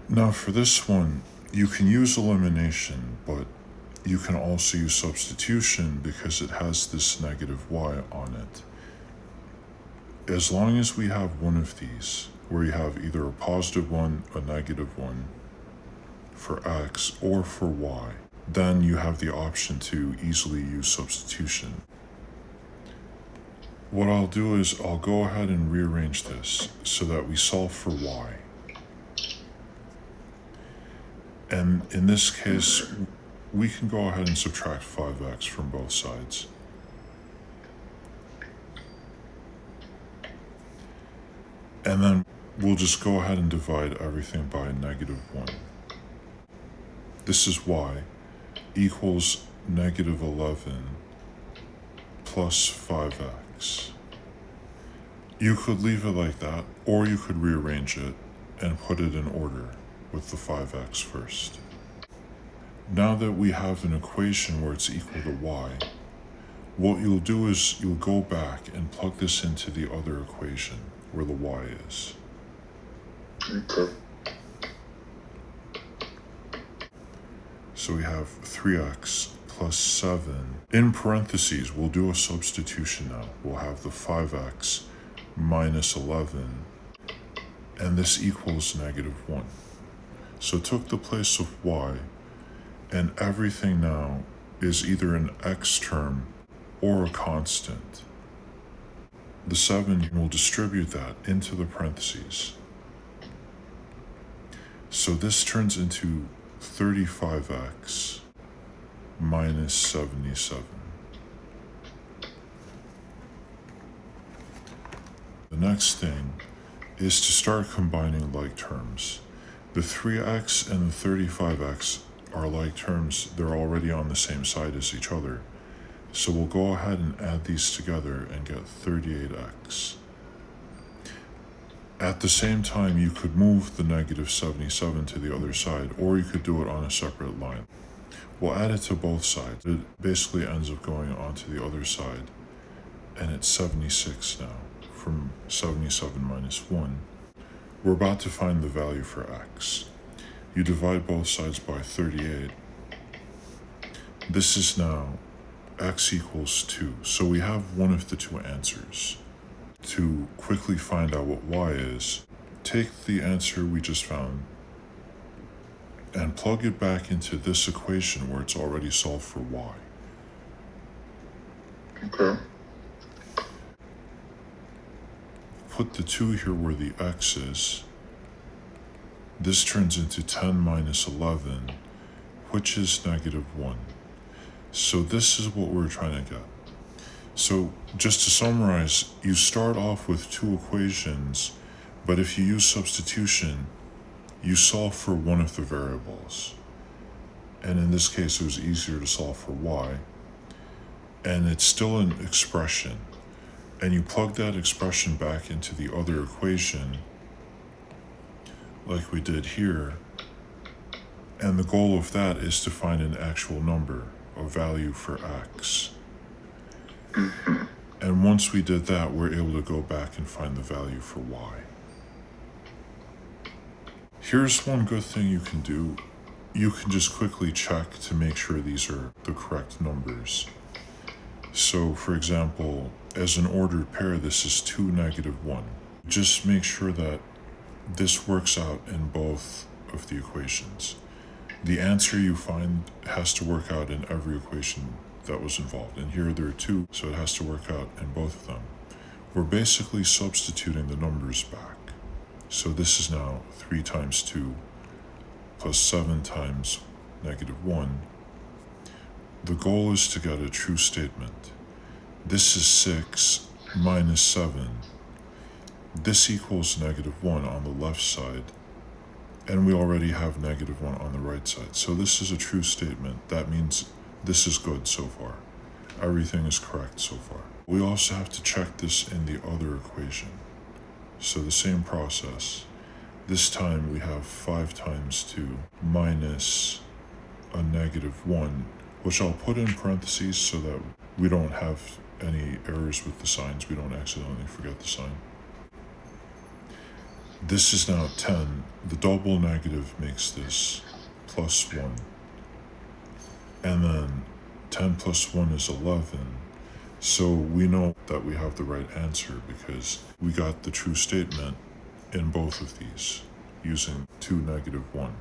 Now for this one, you can use elimination, but you can also use substitution because it has this negative y on it. As long as we have one of these, where you have either a positive one, a negative one for x, or for y, then you have the option to easily use substitution. What I'll do is I'll go ahead and rearrange this so that we solve for y. And in this case, we can go ahead and subtract 5x from both sides. And then we'll just go ahead and divide everything by -1. This is y equals -11 plus 5x. You could leave it like that, or you could rearrange it and put it in order with the 5x first. Now that we have an equation where it's equal to y, what you'll do is you'll go back and plug this into the other equation where the y is. Okay. So we have 3x plus 7. In parentheses, we'll do a substitution now. We'll have the 5x minus 11, and this equals -1. So it took the place of y, and everything now is either an x term or a constant. The 7 will distribute that into the parentheses. So this turns into 35x minus 77. The next thing is to start combining like terms. The 3x and the 35x are like terms. They're already on the same side as each other. So we'll go ahead and add these together and get 38x. At the same time, you could move the -77 to the other side, or you could do it on a separate line. We'll add it to both sides. It basically ends up going onto the other side, and it's 76 now, from 77 minus 1. We're about to find the value for x. You divide both sides by 38. This is now x equals 2. So we have one of the two answers. To quickly find out what y is, take the answer we just found and plug it back into this equation where it's already solved for y. Okay. Put the 2 here where the x is. This turns into 10 minus 11, which is -1. So this is what we're trying to get. So just to summarize, you start off with two equations, but if you use substitution, you solve for one of the variables. And in this case, it was easier to solve for y. And it's still an expression. And you plug that expression back into the other equation, like we did here. And the goal of that is to find an actual number, a value for x. And once we did that, we're able to go back and find the value for y. Here's one good thing you can do. You can just quickly check to make sure these are the correct numbers. So for example, as an ordered pair, this is 2, -1. Just make sure that this works out in both of the equations. The answer you find has to work out in every equation that was involved. And here there are 2, so it has to work out in both of them. We're basically substituting the numbers back. So this is now 3 times 2 plus 7 times -1. The goal is to get a true statement. This is 6 minus 7. This equals -1 on the left side, and we already have -1 on the right side. So this is a true statement. That means this is good so far. Everything is correct so far. We also have to check this in the other equation. So the same process. This time we have 5 times 2 minus a -1, which I'll put in parentheses so that we don't have any errors with the signs. We don't accidentally forget the sign. This is now 10. The double negative makes this plus 1. And then 10 plus 1 is 11. So we know that we have the right answer because we got the true statement in both of these using 2, -1.